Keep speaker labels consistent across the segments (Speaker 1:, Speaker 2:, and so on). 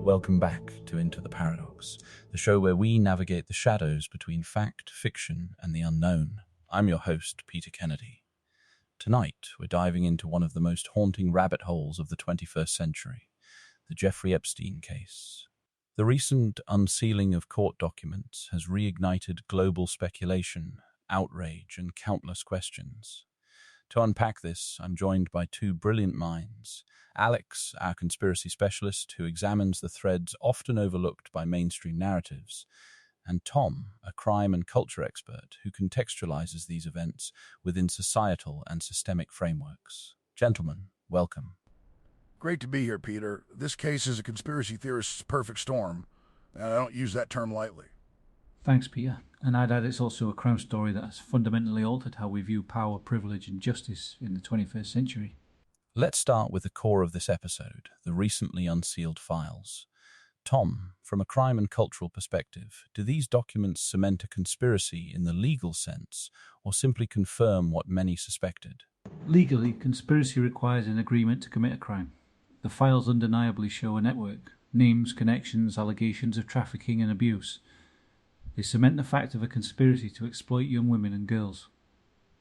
Speaker 1: Welcome back to Into the Paradox, the show where we navigate the shadows between fact, fiction, and the unknown. I'm your host, Peter Kennedy. Tonight, we're diving into one of the most haunting rabbit holes of the 21st century, the Jeffrey Epstein case. The recent unsealing of court documents has reignited global speculation, outrage, and countless questions. To unpack this, I'm joined by two brilliant minds. Alex, our conspiracy specialist who examines the threads often overlooked by mainstream narratives, and Tom, a crime and culture expert who contextualizes these events within societal and systemic frameworks. Gentlemen, welcome.
Speaker 2: Great to be here, Peter. This case is a conspiracy theorist's perfect storm, and I don't use that term lightly.
Speaker 3: Thanks, Peter. And I'd add it's also a crime story that has fundamentally altered how we view power, privilege, and justice in the 21st century.
Speaker 1: Let's start with the core of this episode, the recently unsealed files. Tom, from a crime and cultural perspective, do these documents cement a conspiracy in the legal sense, or simply confirm what many suspected?
Speaker 3: Legally, conspiracy requires an agreement to commit a crime. The files undeniably show a network, names, connections, allegations of trafficking and abuse. They cement the fact of a conspiracy to exploit young women and girls.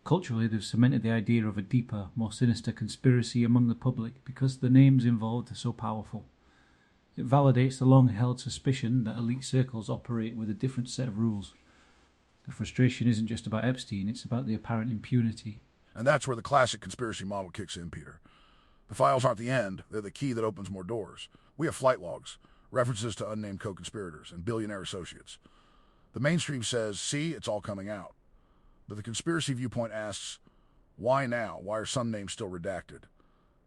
Speaker 3: Culturally, they've cemented the idea of a deeper, more sinister conspiracy among the public because the names involved are so powerful. It validates the long-held suspicion that elite circles operate with a different set of rules. The frustration isn't just about Epstein, it's about the apparent impunity.
Speaker 2: And that's where the classic conspiracy model kicks in, Peter. The files aren't the end, they're the key that opens more doors. We have flight logs, references to unnamed co-conspirators, and billionaire associates. The mainstream says, see, it's all coming out. But the conspiracy viewpoint asks, why now? Why are some names still redacted?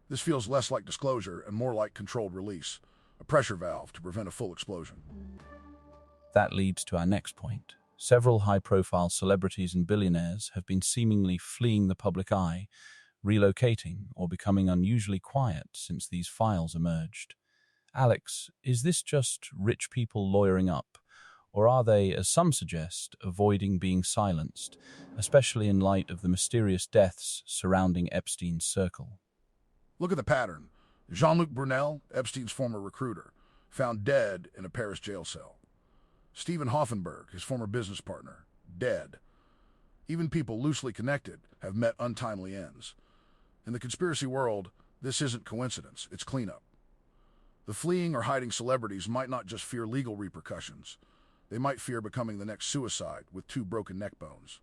Speaker 2: This feels less like disclosure and more like controlled release, a pressure valve to prevent a full explosion.
Speaker 1: That leads to our next point. Several high-profile celebrities and billionaires have been seemingly fleeing the public eye, relocating or becoming unusually quiet since these files emerged. Alex, is this just rich people lawyering up? Or are they, as some suggest, avoiding being silenced, especially in light of the mysterious deaths surrounding Epstein's circle?
Speaker 2: Look at the pattern. Jean-Luc Brunel, Epstein's former recruiter, found dead in a Paris jail cell. Stephen Hoffenberg, his former business partner, dead. Even people loosely connected have met untimely ends. In the conspiracy world, this isn't coincidence, it's cleanup. The fleeing or hiding celebrities might not just fear legal repercussions. They might fear becoming the next suicide with two broken neck bones.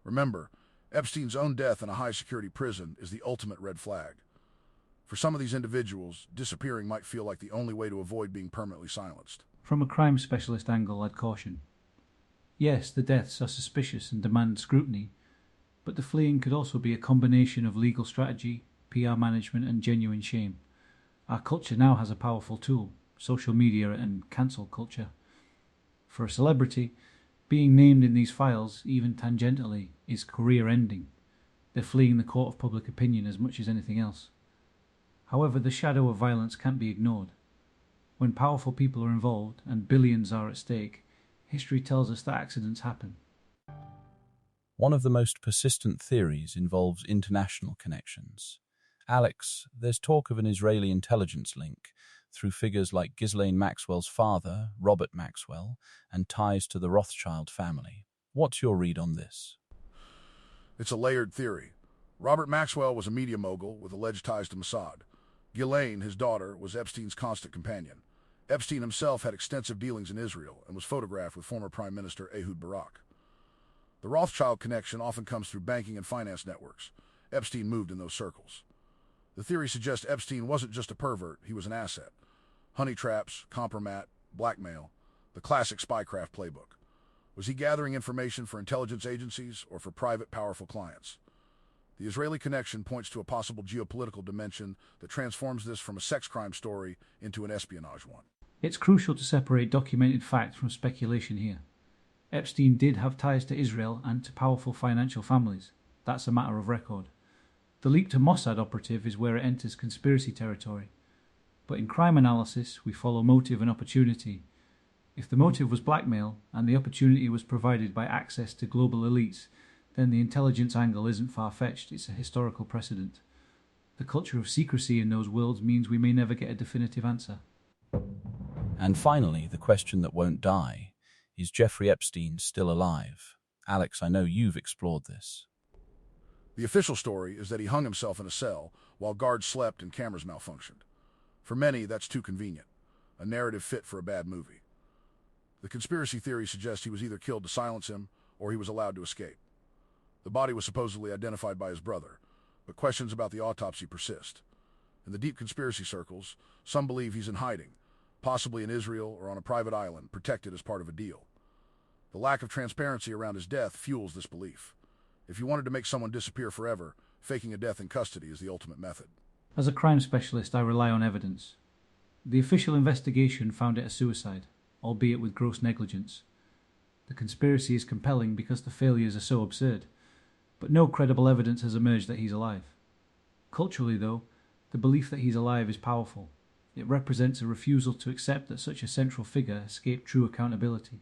Speaker 2: Remember, Epstein's own death in a high-security prison is the ultimate red flag. For some of these individuals, disappearing might feel like the only way to avoid being permanently silenced.
Speaker 3: From a crime specialist angle, I'd caution. Yes, the deaths are suspicious and demand scrutiny, but the fleeing could also be a combination of legal strategy, PR management, and genuine shame. Our culture now has a powerful tool, social media and cancel culture. For a celebrity, being named in these files, even tangentially, is career-ending. They're fleeing the court of public opinion as much as anything else. However, the shadow of violence can't be ignored. When powerful people are involved and billions are at stake, history tells us that accidents happen.
Speaker 1: One of the most persistent theories involves international connections. Alex, there's talk of an Israeli intelligence link through figures like Ghislaine Maxwell's father, Robert Maxwell, and ties to the Rothschild family. What's your read on this?
Speaker 2: It's a layered theory. Robert Maxwell was a media mogul with alleged ties to Mossad. Ghislaine, his daughter, was Epstein's constant companion. Epstein himself had extensive dealings in Israel and was photographed with former Prime Minister Ehud Barak. The Rothschild connection often comes through banking and finance networks. Epstein moved in those circles. The theory suggests Epstein wasn't just a pervert, he was an asset. Honey traps, compromat, blackmail, the classic spycraft playbook. Was he gathering information for intelligence agencies or for private, powerful clients? The Israeli connection points to a possible geopolitical dimension that transforms this from a sex crime story into an espionage one.
Speaker 3: It's crucial to separate documented fact from speculation here. Epstein did have ties to Israel and to powerful financial families. That's a matter of record. The leap to Mossad operative is where it enters conspiracy territory. But in crime analysis, we follow motive and opportunity. If the motive was blackmail and the opportunity was provided by access to global elites, then the intelligence angle isn't far-fetched, it's a historical precedent. The culture of secrecy in those worlds means we may never get a definitive answer.
Speaker 1: And finally, the question that won't die: is Jeffrey Epstein still alive? Alex, I know you've explored this.
Speaker 2: The official story is that he hung himself in a cell while guards slept and cameras malfunctioned. For many, that's too convenient, a narrative fit for a bad movie. The conspiracy theory suggests he was either killed to silence him or he was allowed to escape. The body was supposedly identified by his brother, but questions about the autopsy persist. In the deep conspiracy circles, some believe he's in hiding, possibly in Israel or on a private island, protected as part of a deal. The lack of transparency around his death fuels this belief. If you wanted to make someone disappear forever, faking a death in custody is the ultimate method.
Speaker 3: As a crime specialist, I rely on evidence. The official investigation found it a suicide, albeit with gross negligence. The conspiracy is compelling because the failures are so absurd, but no credible evidence has emerged that he's alive. Culturally, though, the belief that he's alive is powerful. It represents a refusal to accept that such a central figure escaped true accountability.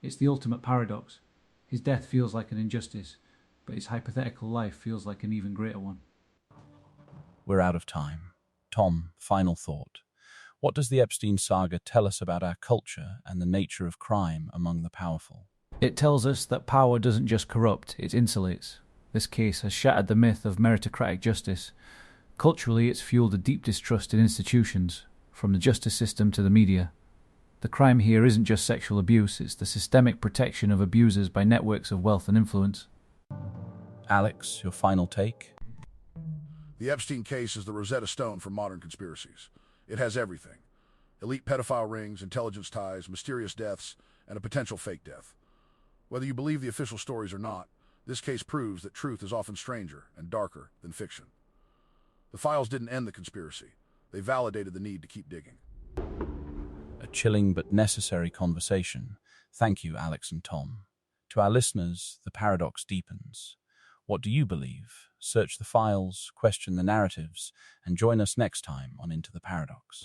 Speaker 3: It's the ultimate paradox. His death feels like an injustice, but his hypothetical life feels like an even greater one.
Speaker 1: We're out of time. Tom, final thought. What does the Epstein saga tell us about our culture and the nature of crime among the powerful?
Speaker 3: It tells us that power doesn't just corrupt, it insulates. This case has shattered the myth of meritocratic justice. Culturally, it's fueled a deep distrust in institutions, from the justice system to the media. The crime here isn't just sexual abuse, it's the systemic protection of abusers by networks of wealth and influence.
Speaker 1: Alex, your final take?
Speaker 2: The Epstein case is the Rosetta Stone for modern conspiracies. It has everything: elite pedophile rings, intelligence ties, mysterious deaths, and a potential fake death. Whether you believe the official stories or not, this case proves that truth is often stranger and darker than fiction. The files didn't end the conspiracy. They validated the need to keep digging.
Speaker 1: A chilling but necessary conversation. Thank you, Alex and Tom. To our listeners, the paradox deepens. What do you believe? Search the files, question the narratives, and join us next time on Into the Paradox.